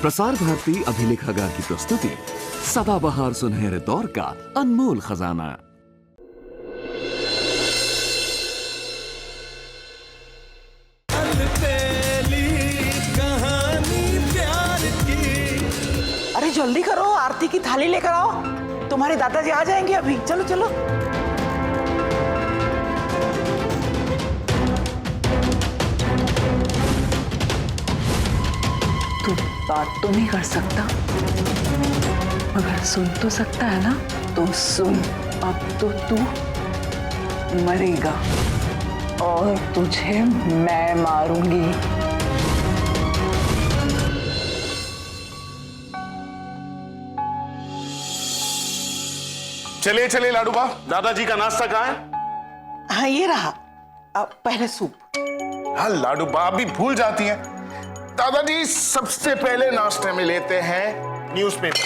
प्रसार भारती अभिलेखागार की प्रस्तुति सदाबहार सुनहरे दौर का अनमोल खजाना। अरे जल्दी करो, आरती की थाली लेकर आओ, तुम्हारे दादाजी आ जाएंगे अभी। चलो चलो। तू बात तो नहीं कर सकता, मगर सुन तो सकता है ना? तो सुन, अब तो तू मरेगा और तुझे मैं मारूंगी। चलिए चलिए लाडू बा, दादाजी का नाश्ता कहाँ है? हाँ ये रहा। अब पहले सूप। हाँ लाडू बा भी भूल जाती हैं। दादाजी सबसे पहले नाश्ते में लेते हैं न्यूज़पेपर।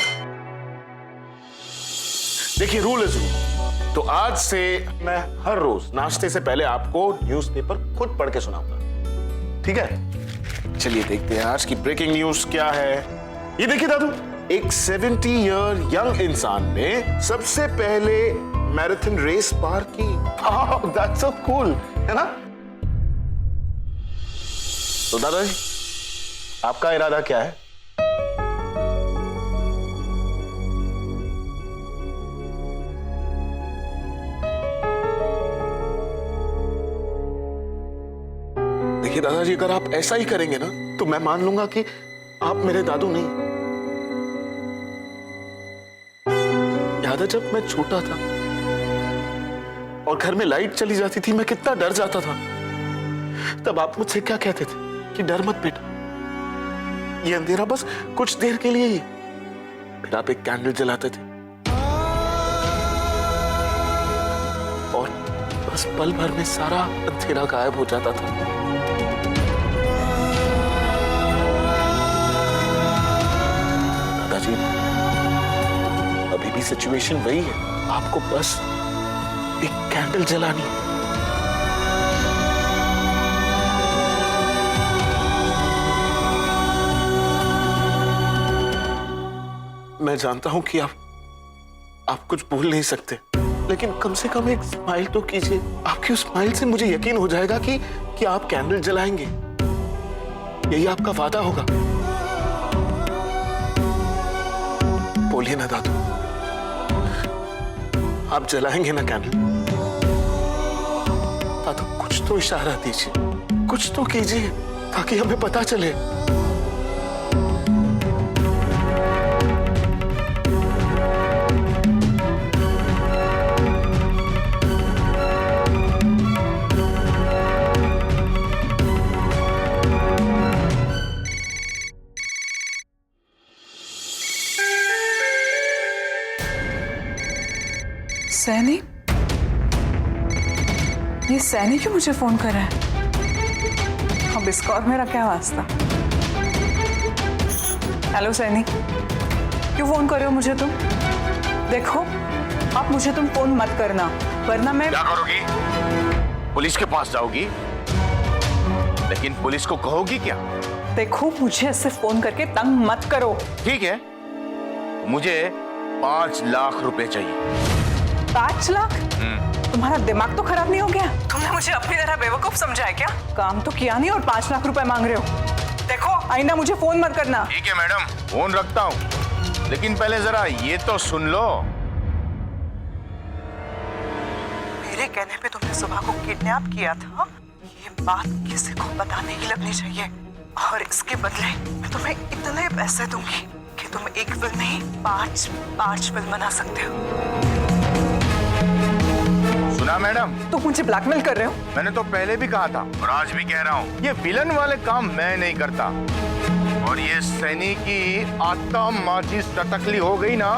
देखिए रूल इज रूल, तो आज से मैं हर रोज नाश्ते से पहले आपको न्यूज़पेपर खुद पढ़ के सुनाऊंगा, ठीक है? चलिए देखते हैं आज की ब्रेकिंग न्यूज क्या है। ये देखिए दादू, एक 70 ईयर यंग इंसान ने सबसे पहले मैराथन रेस पार की। दैट्स सो कूल, है ना? तो दादाजी आपका इरादा क्या है? देखिए दादाजी, अगर आप ऐसा ही करेंगे ना तो मैं मान लूंगा कि आप मेरे दादू नहीं। याद है जब मैं छोटा था और घर में लाइट चली जाती थी, मैं कितना डर जाता था। तब आप मुझसे क्या कहते थे कि डर मत बेटा, ये अंधेरा बस कुछ देर के लिए ही। फिर आप एक कैंडल जलाते थे और बस पल भर में सारा अंधेरा गायब हो जाता था। दादाजी अभी भी सिचुएशन वही है, आपको बस एक कैंडल जलानी है। मैं जानता हूं कि आप कुछ भूल नहीं सकते, लेकिन कम से कम एक स्माइल तो कीजिए। आपकी उस स्माइल से मुझे यकीन हो जाएगा कि आप कैंडल जलाएंगे। यही आपका वादा होगा। बोलिए ना दादू, आप जलाएंगे ना कैंडल? दादू कुछ तो इशारा दीजिए, कुछ तो कीजिए ताकि हमें पता चले। सैनी, ये सैनी क्यों मुझे फोन कर रहा है? अब इसका और मेरा क्या वास्ता? हेलो सैनी, क्यों फोन कर रहे हो मुझे तुम? देखो, आप मुझे तुम फोन मत करना, वरना मैं क्या करोगी? पुलिस के पास जाओगी? लेकिन पुलिस को कहोगी क्या? देखो, मुझे ऐसे फोन करके तंग मत करो। ठीक है, मुझे 5 लाख रुपए चाहिए। 5 लाख? तुम्हारा दिमाग तो खराब नहीं हो गया? तुमने मुझे अपनी तरह बेवकूफ समझा है क्या? काम तो किया नहीं और 5 लाख रुपए मांग रहे हो। देखो, आईना मुझे फोन मत करना। ठीक है मैडम, फोन रखता हूँ, लेकिन पहले जरा ये तो सुन लो। मेरे कहने पे तुमने सुबह को किडनैप किया था, ये बात किसी को पता नहीं लगनी चाहिए, और इसके बदले मैं तुम्हें इतने पैसे दूंगी कि तुम एक फिल्म नहीं 5 फिल्म बना सकते हो। सुना मैडम? तो मुझे ब्लैकमेल कर रहे हो? मैंने तो पहले भी कहा था और आज भी कह रहा हूँ, ये विलन वाले काम मैं नहीं करता। और ये सैनी की आत्मा माजी टटकली हो गई ना,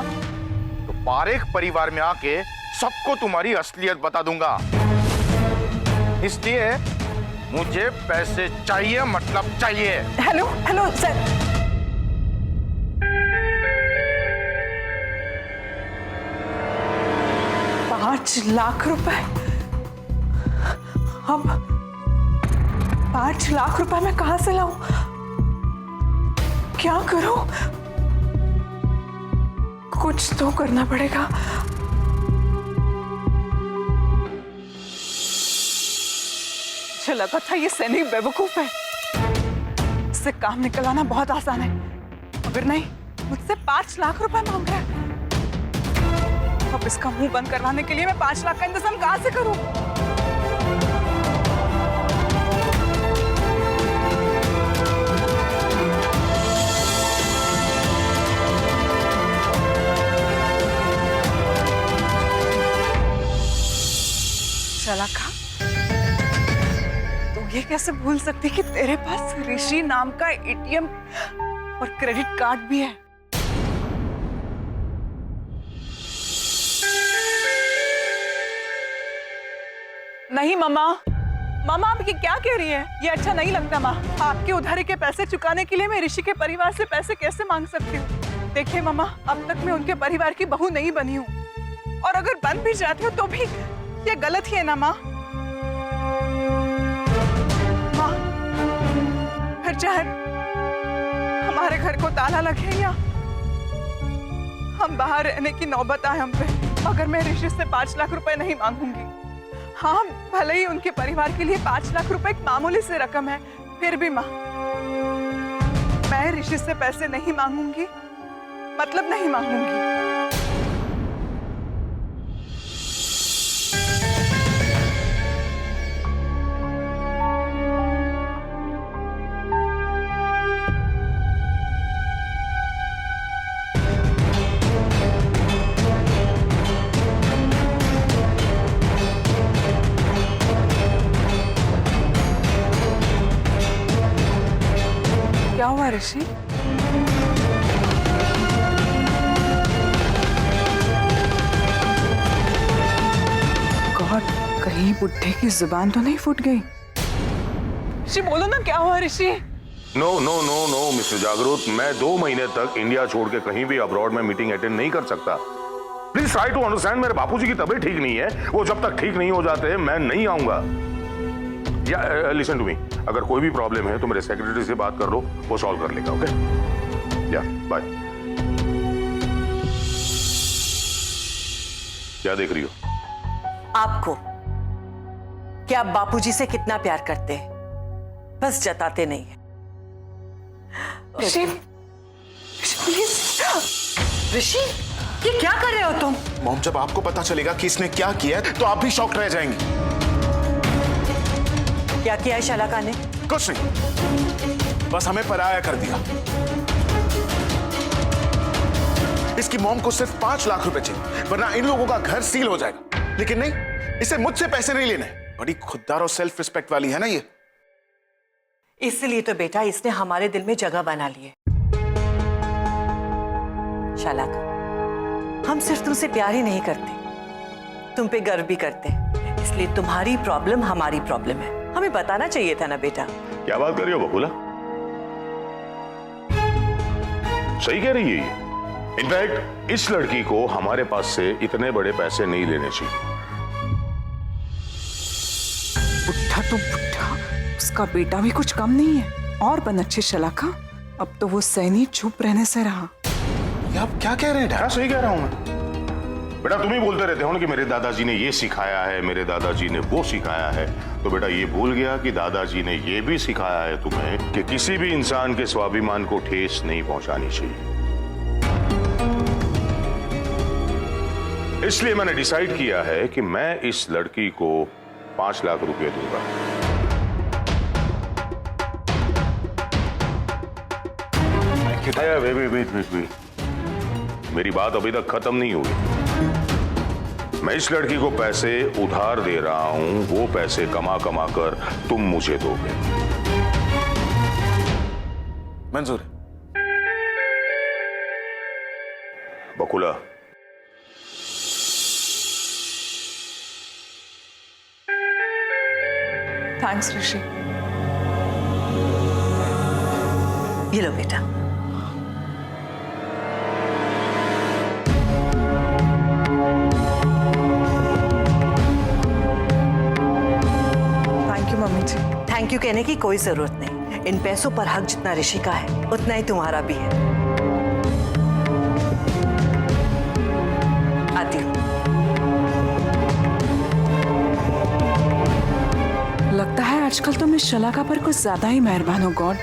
तो पारेख परिवार में आके सबको तुम्हारी असलियत बता दूंगा। इसलिए मुझे पैसे चाहिए, मतलब चाहिए। हेलो हेलो सर, 5 लाख रुपए? अब 5 लाख रुपए मैं कहां से लाऊं? क्या करूं? कुछ तो करना पड़ेगा। मुझे लगा था ये सैनी बेवकूफ है, इससे काम निकलवाना बहुत आसान है, मगर नहीं, मुझसे 5 लाख रुपए मांग रहा है। अब इसका मुंह बंद करवाने के लिए मैं 5 लाख का इंतजाम कहां से करूं? शलाका, तू ये कैसे भूल सकती कि तेरे पास ऋषि नाम का एटीएम और क्रेडिट कार्ड भी है? नहीं मामा, मामा आप ये क्या कह रही है? ये अच्छा नहीं लगता माँ। आपके उधारी के पैसे चुकाने के लिए मैं ऋषि के परिवार से पैसे कैसे मांग सकती हूँ? देखिए मामा, अब तक मैं उनके परिवार की बहू नहीं बनी हूँ, और अगर बन भी जाती हूँ तो भी ये गलत ही है ना माँ। माँ, फिर चाहे हमारे घर को ताला लगे या हम बाहर रहने की नौबत आए हम पे, मगर मैं ऋषि से 5 लाख रुपए नहीं मांगूंगी। हाँ, भले ही उनके परिवार के लिए 5 लाख रुपए एक मामूली सी रकम है, फिर भी माँ, मैं ऋषि से पैसे नहीं मांगूंगी, मतलब नहीं मांगूंगी। क्या हुआ ऋषि? गॉड, कहीं बुड्ढे की जुबान तो नहीं फूट गई? ऋषि बोलो ना, क्या हुआ Rishi? No no no no mister Jagruk, मैं 2 महीने तक इंडिया छोड़ के कहीं भी अब्रॉड में मीटिंग अटेंड नहीं कर सकता। प्लीज ट्राई टू अंडरस्टैंड, मेरे बापूजी की तबीयत ठीक नहीं है, वो जब तक ठीक नहीं हो जाते मैं नहीं आऊंगा। या लिसन टू मी, अगर कोई भी प्रॉब्लम है तो मेरे सेक्रेटरी से बात कर लो, वो सॉल्व कर लेगा। ओके, या बाय। क्या देख रही हो? आपको क्या आप बापूजी से कितना प्यार करते हैं, बस जताते नहीं हैं। ऋषि, प्लीज। ऋषि, ये क्या कर रहे हो तुम? मॉम, जब आपको पता चलेगा कि इसने क्या किया है तो आप भी शॉक्ड रह जाएंगी। क्या किया है शलाका ने? कुछ नहीं, बस हमें पराया कर दिया। इसकी मॉम को सिर्फ 5 लाख रुपए चाहिए, वरना इन लोगों का घर सील हो जाएगा। लेकिन नहीं, इसे मुझसे पैसे नहीं लेने। बड़ी खुददार और सेल्फ रिस्पेक्ट वाली है ना ये। इसलिए तो बेटा इसने हमारे दिल में जगह बना ली है। शलाका, हम सिर्फ तुमसे प्यार ही नहीं करते, तुम पे गर्व भी करते हैं। इसलिए तुम्हारी प्रॉब्लम हमारी प्रॉब्लम है, हमें बताना चाहिए था ना बेटा। क्या बात कर रही हो बकुला? सही कह रही है ये। इनफैक्ट इस लड़की को हमारे पास से इतने बड़े पैसे नहीं लेने चाहिए। बुढ़ा तो बुढ़ा, उसका बेटा भी कुछ कम नहीं है। और बन अच्छे शलाका, अब तो वो सैनी चुप रहने से रहा। ये आप क्या कह रहे हैं? हाँ, सही कह रहा हूं मैं। बेटा तुम ही बोलते रहते हो ना कि मेरे दादाजी ने ये सिखाया है, मेरे दादाजी ने वो सिखाया है, तो बेटा ये भूल गया कि दादाजी ने ये भी सिखाया है तुम्हें कि किसी भी इंसान के स्वाभिमान को ठेस नहीं पहुंचानी चाहिए। इसलिए मैंने डिसाइड किया है कि मैं इस लड़की को 5 लाख रुपए दूंगा। मेरी बात अभी तक खत्म नहीं हुई। मैं इस लड़की को पैसे उधार दे रहा हूं, वो पैसे कमा कमा कर तुम मुझे दोगे। मंजूर है। बकुला, थैंक्स ऋषि। ये लो बेटा। Thank you mummy ji. Thank thank you कहने की कोई जरूरत नहीं। इन पैसों पर हक जितना ऋषि का है उतना ही तुम्हारा भी है। आती हूँ। लगता है आजकल तुम इस शलाका पर कुछ ज्यादा ही मेहरबान हो गॉड।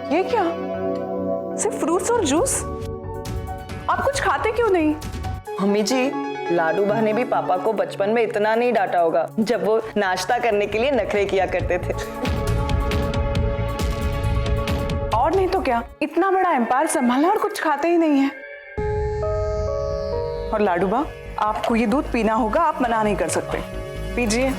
ये क्या? सिर्फ फ्रूट्स और जूस? आप कुछ खाते क्यों नहीं? मम्मी जी, लाडू बा ने भी पापा को बचपन में इतना नहीं डांटा होगा जब वो नाश्ता करने के लिए नखरे किया करते थे। और नहीं तो क्या, इतना बड़ा एम्पायर संभाला और कुछ खाते ही नहीं है। और लाडू बा, आपको ये दूध पीना होगा, आप मना नहीं कर सकते, पीजिए।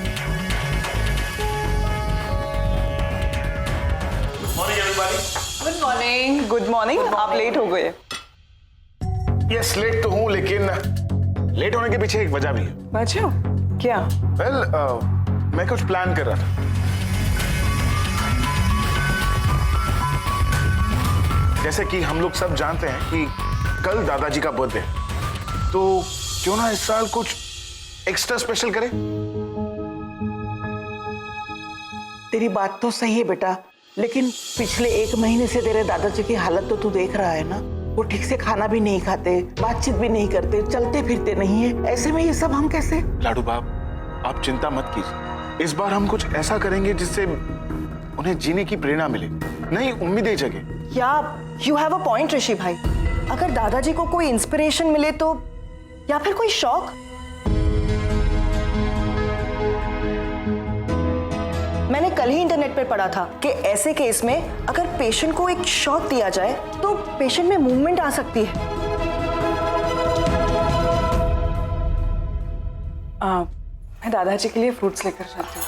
Good morning. Good morning. आप लेट हो गए। यस, लेट तो हूं, लेकिन लेट होने के पीछे एक वजह भी है। वजह क्या? वेल, मैं कुछ प्लान कर रहा था। जैसे कि हम लोग सब जानते हैं कि कल दादाजी का बर्थडे है, तो क्यों ना इस साल कुछ एक्स्ट्रा स्पेशल करें? तेरी बात तो सही है बेटा, लेकिन पिछले 1 महीने से तेरे दादाजी की हालत तो तू देख रहा है ना। वो ठीक से खाना भी नहीं खाते, बातचीत भी नहीं करते, चलते फिरते नहीं है। ऐसे में ये सब हम कैसे? लाडू बाप, आप चिंता मत कीजिए। इस बार हम कुछ ऐसा करेंगे जिससे उन्हें जीने की प्रेरणा मिले, नई उम्मीदें जगे। या यू हैव अ पॉइंट ऋषि भाई। अगर दादाजी को कोई इंस्पिरेशन मिले तो, या फिर कोई शौक। मैंने कल ही इंटरनेट पर पढ़ा था कि ऐसे केस में अगर पेशेंट को एक शॉक दिया जाए तो पेशेंट में मूवमेंट आ सकती है। मैं दादाजी के लिए फ्रूट्स लेकर जाती हूँ।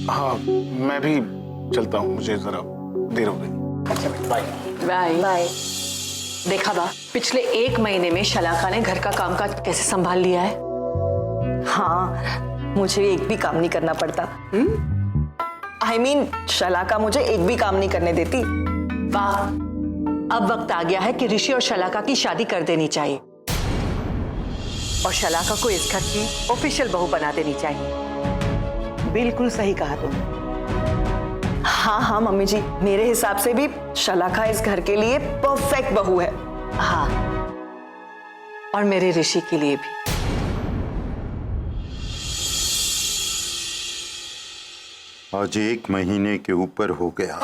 हाँ, मैं भी चलता हूँ, मुझे जरा देर हो गई। अच्छा बाय। Bye bye. देखा बा, पिछले 1 महीने में शलाका ने घर का कामकाज कैसे संभाल लिया है। हाँ, मुझे एक भी काम नहीं करना पड़ता। I mean, शलाका मुझे एक भी काम नहीं करने देती। वाह, अब वक्त आ गया है कि ऋषि और शलाका की शादी कर देनी चाहिए और शलाका को इस घर की ऑफिशियल बहू बना देनी चाहिए। बिल्कुल सही कहा तुमने। हाँ हाँ मम्मी जी, मेरे हिसाब से भी शलाका इस घर के लिए परफेक्ट बहू है। हाँ, और मेरे ऋषि के लिए भी। आज 1 महीने के ऊपर हो गया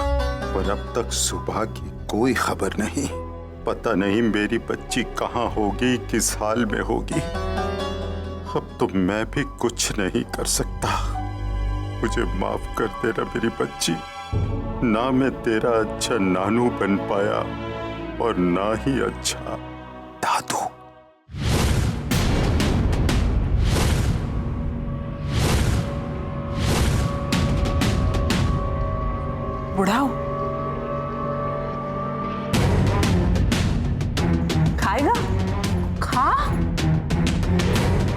पर अब तक सुबह की कोई खबर नहीं। पता नहीं मेरी बच्ची कहाँ होगी, किस हाल में होगी। अब तो मैं भी कुछ नहीं कर सकता। मुझे माफ कर देना मेरी बच्ची। ना मैं तेरा अच्छा नानू बन पाया और ना ही अच्छा दादू। बुढ़ाओ, खाएगा?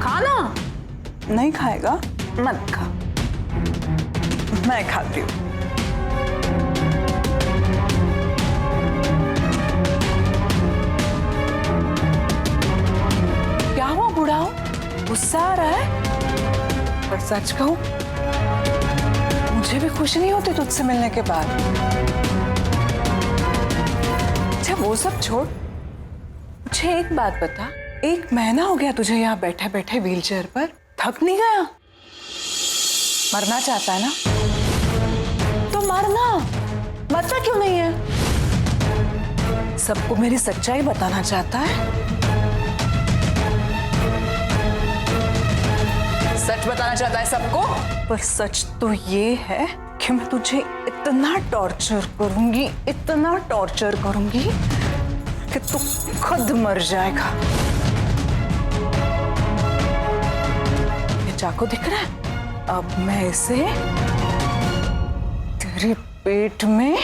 खाना नहीं खाएगा? मत खा, मैं खाती हूँ। क्या हुआ बुढ़ाओ, गुस्सा आ रहा है? पर सच कहूं, मुझे भी खुशी नहीं होती तुझसे मिलने के बाद। अच्छा वो सब छोड़, मुझे एक बात बता, 1 महीना हो गया तुझे यहाँ बैठे बैठे व्हीलचेयर पर, थक नहीं गया? मरना चाहता है ना तो मरना, मरता क्यों नहीं है? सबको मेरी सच्चाई बताना चाहता है? सच बताना चाहता है सबको? पर सच तो ये है कि मैं तुझे इतना टॉर्चर करूंगी, इतना टॉर्चर करूंगी कि तू खुद मर जाएगा। चाकू दिख रहा है? अब मैं इसे तेरे पेट में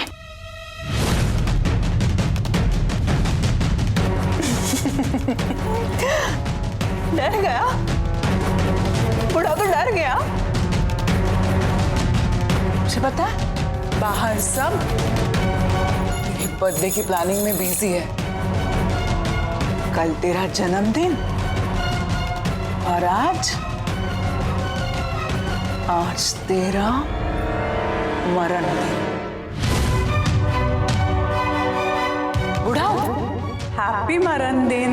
डर गया बूढ़ा, तो डर गया। मुझे पता है बाहर सब तेरे बर्थडे की प्लानिंग में बिजी है। कल तेरा जन्मदिन और आज तेरा मरण दिन। बूढ़ा, हैप्पी मरण दिन।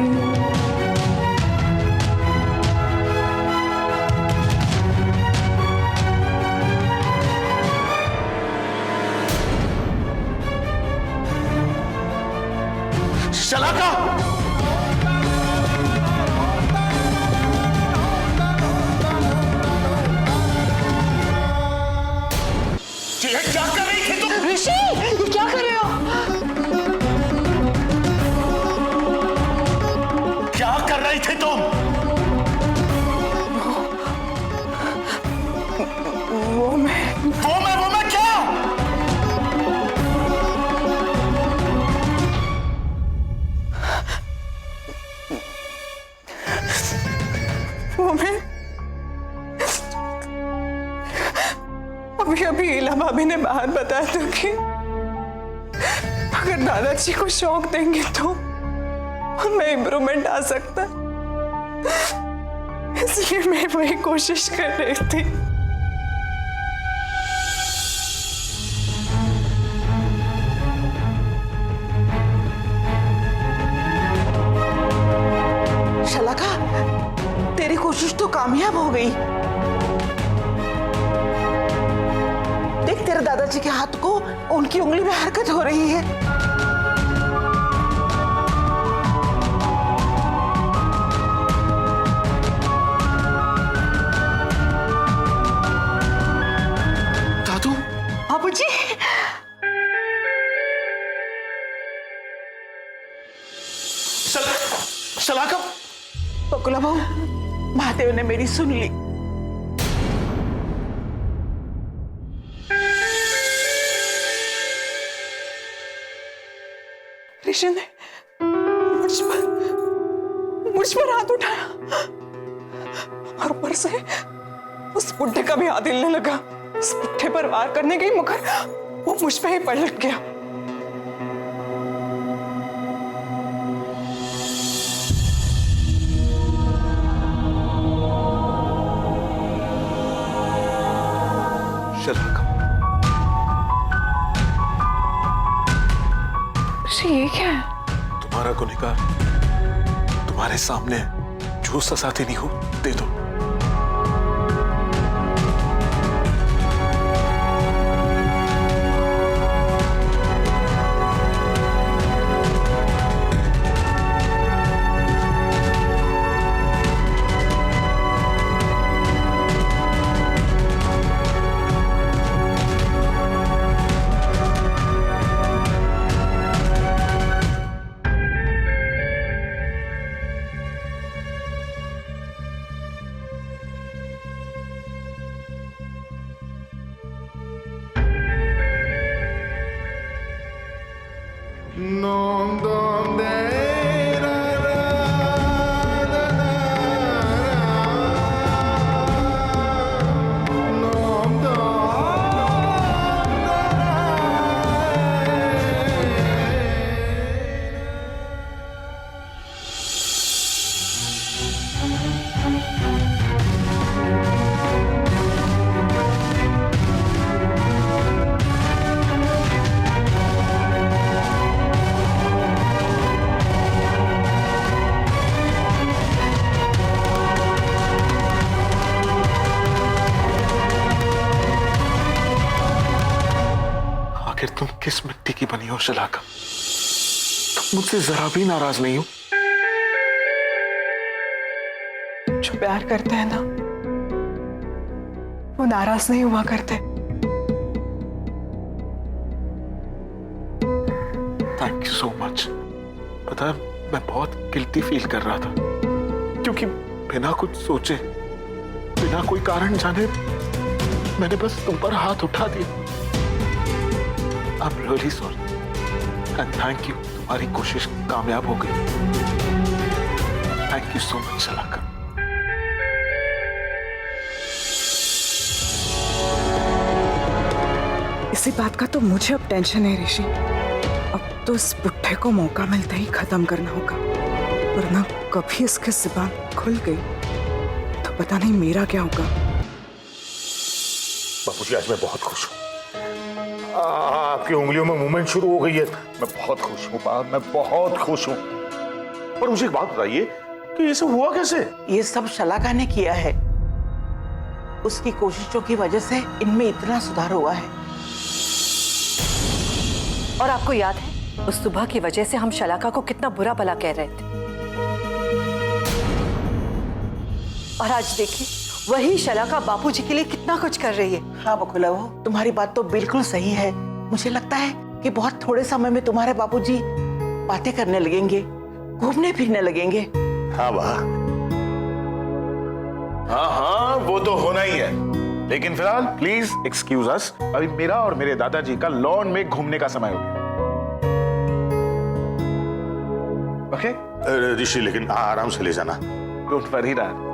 शलाका! ये क्या कर रही थी तुम? ऋषि, ये क्या कर रहे हो? क्या कर रही थी तुम? वो मैं क्या? वो मैं अभी इला भाभी ने बाहर बताया था कि अगर दादाजी को शौक देंगे तो उनमें इम्प्रूवमेंट आ सकता है, इसलिए मैं वही कोशिश कर रही थी। शलाका, तेरी कोशिश तो कामयाब हो गई। देख, तेरे दादाजी के हाथ को उनकी उंगली में हरकत हो रही है। दादू, बाबूजी, शलाका! बकुला बहू, महादेव ने मेरी सुन ली। ऋषि ने मुझ पर हाथ उठाया और ऊपर से उस बुड्ढे का भी हाथ हिलने लगा। उस बुड्ढे पर वार करने गई मगर वो मुझ पे ही पलट गया। शलाका, ये क्या है? तुम्हारा गुनहगार तुम्हारे सामने जो सजा देनी हो दे दो। आखिर तुम किस मिट्टी की बनी हो शलाका? तुम मुझसे जरा भी नाराज नहीं हो? जो प्यार करते हैं ना, वो नाराज नहीं हुआ करते। Thank you so much. पता है मैं बहुत गिल्टी फील कर रहा था क्योंकि बिना कुछ सोचे बिना कोई कारण जाने मैंने बस तुम पर हाथ उठा दिया। I am really sorry and thank you. तुम्हारी कोशिश कामयाब हो गई। Thank you so much Shalaka. इसी बात का तो मुझे अब टेंशन है ऋषि। अब तो इस बुट्ठे को मौका मिलते ही खत्म करना होगा, वरना कभी इसकी जुबान खुल गई तो पता नहीं मेरा क्या होगा। बापूजी आज मैं बहुत खुश हूँ। आपकी उंगलियों में मूवमेंट शुरू हो गई है। मैं बहुत खुश हूँ बाप, मैं बहुत खुश हूँ। पर मुझे एक बात बताइए कि ये सब हुआ कैसे? ये सब शलाका ने किया है। उसकी कोशिशों की वजह से इनमें इतना सुधार हुआ है। और आपको याद है उस सुबह की वजह से हम शलाका को कितना बुरा भला कह रहे थे, और आज देखिए वही शलाका बापूजी के लिए कितना कुछ कर रही है। हाँ बकुला, वो तुम्हारी बात तो बिल्कुल सही है। मुझे लगता है कि बहुत थोड़े समय में तुम्हारे बापूजी बातें करने लगेंगे, घूमने फिरने लगेंगे। हाँ वाह, हाँ वो तो होना ही है। लेकिन फिलहाल प्लीज एक्सक्यूज अस, अभी मेरा और मेरे दादाजी का लॉन में घूमने का समय हो गया। ओके ऋषि, लेकिन आराम से ले जाना। डोंट वरी राज।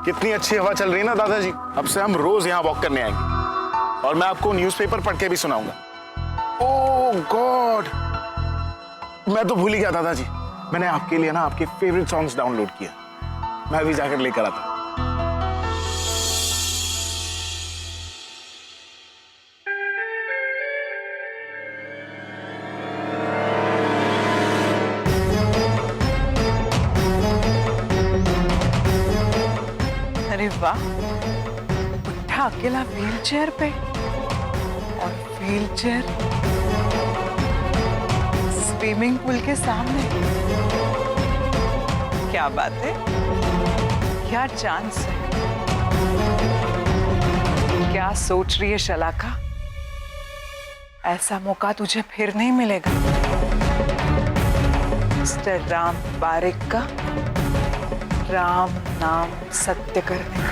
कितनी अच्छी हवा चल रही है ना दादाजी। अब से हम रोज यहाँ वॉक करने आएंगे और मैं आपको न्यूज़पेपर पढ़ के भी सुनाऊंगा। ओह गॉड, मैं तो भूल ही गया दादाजी। मैंने आपके लिए ना आपके फेवरेट सॉन्ग्स डाउनलोड किया, मैं अभी जाकर लेकर आता हूँ। अरे वाह, बुढ़ा अकेला व्हील चेयर पे, और व्हील चेयर स्विमिंग पूल के सामने। क्या बात है, क्या चांस है। क्या सोच रही है शलाका, ऐसा मौका तुझे फिर नहीं मिलेगा मिस्टर राम पारेख का राम नाम सत्य करने का।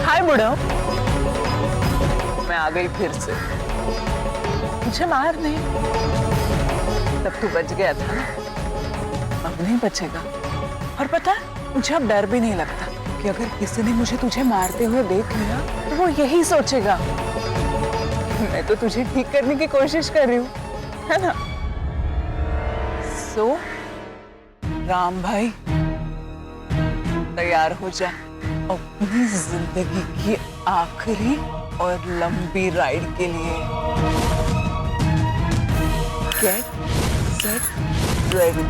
हाय बुढ़ो, मैं आ गई फिर से। मुझे मार नहीं, तब तू बच गया था ना, अब नहीं बचेगा। और पता है, मुझे अब डर भी नहीं लगता कि अगर किसी ने मुझे तुझे मारते हुए देख लिया तो वो यही सोचेगा मैं तो तुझे ठीक करने की कोशिश कर रही हूँ, है ना। सो राम भाई, तैयार हो जा अपनी जिंदगी की आखिरी और लंबी राइड के लिए। Get set ready.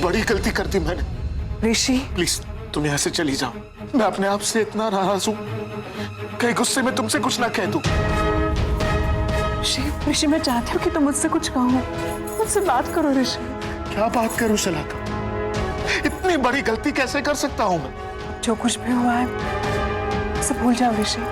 बड़ी गलती कर दी मैंने। ऋषि प्लीज तुम यहाँ से चली जाओ। मैं अपने आप से इतना नाराज हूँ, कहीं गुस्से में तुमसे कुछ ना कह दूं। ऋषि मैं चाहती हूँ कि तुम मुझसे कुछ कहो, मुझसे बात करो ऋषि। क्या बात करूं शलाका, इतनी बड़ी गलती कैसे कर सकता हूँ मैं। जो कुछ भी हुआ है उसे भूल जाओ ऋषि।